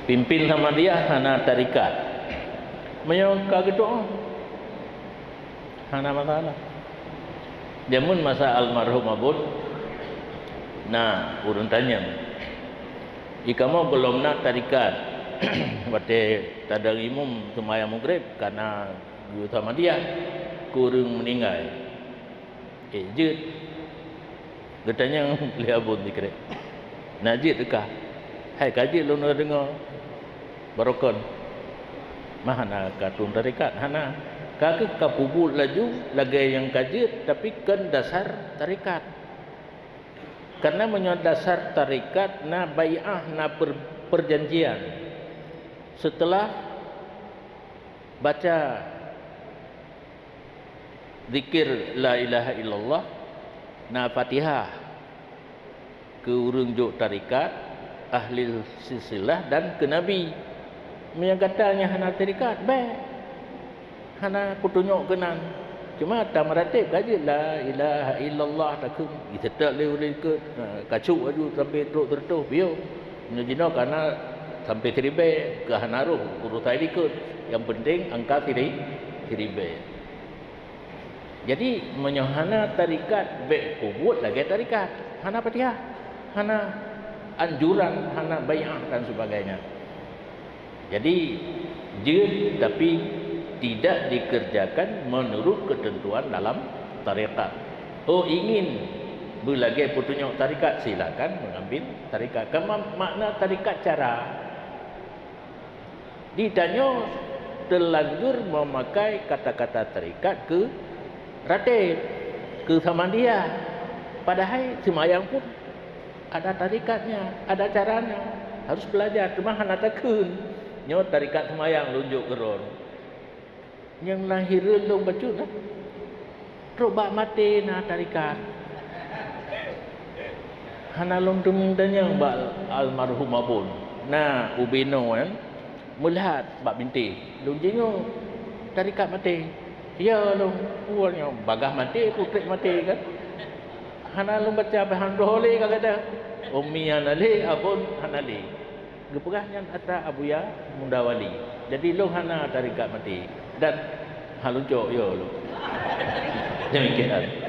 pimpin sama dia hana tarikat. Mayo kagedo. Hana masalah. Jamun masa almarhum abun. Nah, urun tanya. Ikamu belum nak tarikat. Bate tadang imum semaya maghrib karena guru sama dia kurang meninggal. Jut. Getanya lihat abun dikira. Najid dekah. Hai kaji lu nak dengar barokon. Mahana katun tarikat hana. Kakek kapubul laju lagi yang kaji tapi kan dasar tarikat. Karena menyebut dasar tarikat na bai'ah na perjanjian. Setelah baca zikir la ilaha illallah na Fatihah ke urang juk tarikat ahli silsilah dan ke Nabi yang katanya hana tarikat baik hana petunjuk kenan cuma tak meratib kaji la ilaha illallah takun kita tak boleh ke kacuk aju sampai teruk tertuh bio menjina karena sampai seribe ke hanaruh urutai ikut yang penting angka seribe. Jadi menyohana tarikat baik kubut lagi tarikat hana Fatihah hana anjuran hana bai'ah dan sebagainya. Jadi jin tapi tidak dikerjakan menurut ketentuan dalam tarikat. Oh ingin berlagi petunjuk tarikat silakan mengambil tarikat. Makna tarikat cara ditanya terlanjur memakai kata-kata tarikat ke ratib ke samandia. Padahal semayang pun ada tarikatnya, ada caranya. Harus belajar. Cuma hana takun. Nyo tarikat semayang lunjuk geron. Yang lahir lu baca dah. Robak mati na tarikat. Hana long tuming tanya bal almarhum abun. Nah, ubino kan melihat bab binti. Long jingo tarikat mati. Ya long pualnya bagah mati, putrik mati kan. Hana long baca bahan rohli kagada. Ummi anali abun hanali. Geperahnya atas abuya mundawali. Jadi long hana tarikat mati dan halunjok yo lo. Demikian.